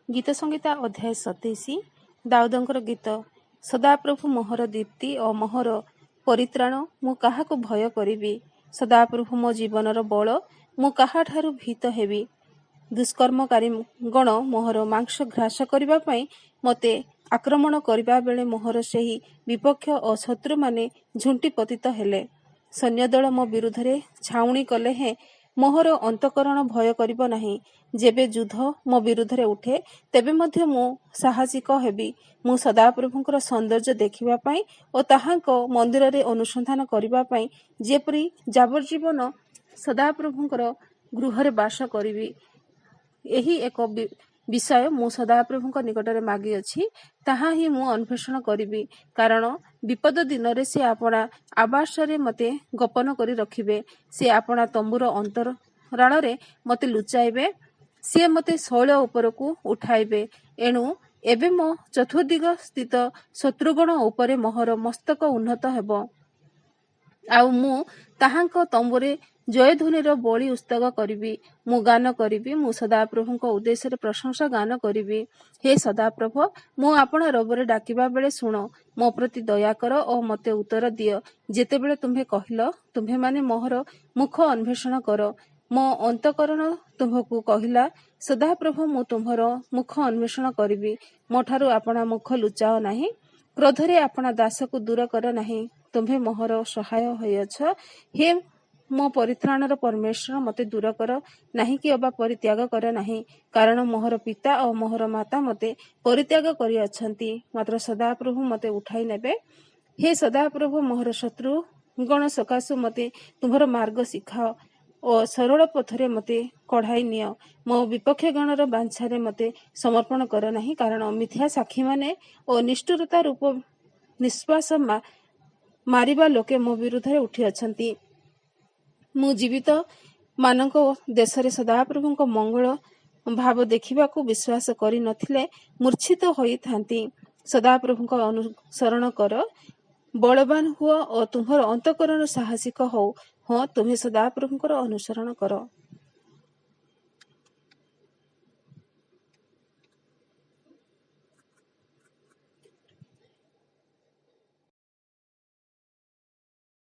गीत संहिता अध्याय 27 दाऊदंकर गीत। सदाप्रभु मोहर दीप्ति और मोहर परित्राण मु काहाकु भय करिबी। सदाप्रभु मो जीवनर बल मु काहाठारु भीत हेबी। दुष्कर्मकारी गण मोहर मांस घ्रास करिबा पई मते आक्रमण करिबा बेले मोहर सेही विपक्ष और शत्रु माने झुंटी पतित हेले। सैन्यदल मो विरुद्धरे छाउणी कले हे मोहर अंतकरण भय करिब नाही। जेबे युद्ध मो विरुद्धरे उठे तेबे मध्य मु साहसिक हेबी। मु सदाप्रभुंकर सौंदर्य देखिबा पई ओ ताहांको मंदिर रे अनुसंधान करिबा पई जेपरि जाबजीवन सदाप्रभुंकर गृहरे बास करिबी। एही एक विषय मु सदाप्रभुंक निकटरे मागी अछि, ताहा ही मु अन्वेषण करिबी। कारण विपद दिन रे से आपणा आवासरे मते गोपन करी रखिबे। से आपणा तंबुर अंतराल रे मते लुचाइबे। से मते शैल उपरकू उठाइबे। एणु एबे मो चतुर्दिग स्थित शत्रुगण उपरे मोहर मस्तक उन्नत हेबो। आउ मु ताहांक तंबुरे जयध्वनिर बलि उस्तग करिबी। मु गान करिबी। मु सदाप्रभुंक उद्देश्य प्रशंसा गान करिबी। हे सदाप्रभु, मु आपण रबरे डाकिबा बेले सुण। मो प्रति दया कर ओ मते उत्तर दिय। जेतेबेले तुम्हे कहिल तुम्हे माने मोहर मुख अन्वेषण कर। मो अंतकरण तुम्हकु कहिला सदाप्रभु मु तुम्हर मुख अन्वेषण करिबी। मोठारु आपणा मुख लुचाओ नाही। क्रोधरे आपणा दासकु दूर कर नाही। तुम्हे मोहर सहाय होयछ। हे मो परित्राणर परमेश्वर मते दूर कर नाही कि अबा परित्याग कर नाही। कारण मोहर पिता और मोहर माता मते परित्याग करि अछंती, मात्र सदाप्रभु मते उठाई नेबे। हे सदाप्रभु, मोहर शत्रु गण सकाशु मते तुम्हर मार्ग शिखाओ और सरल पथरे मते कढ़ाई नियो। मो विपक्ष गणर बांछारे मते समर्पण कर नाही। कारण मिथ्या साक्षी माने और निष्ठुरता रूप निश्वास मारिबा लोके मो विरुद्धरे उठी अछंती। मु जीवित मानक देशरे सदाप्रभुंक मंगल भाव देखिबाकू विश्वास करि नथिले मूर्छित होई थांती। सदाप्रभुंक अनुसरण कर, बलवान हुआ और तुम्हर अंतकरण साहसिक हो। हाँ, तुम्हें सदाप्रभुंकर अनुसरण कर।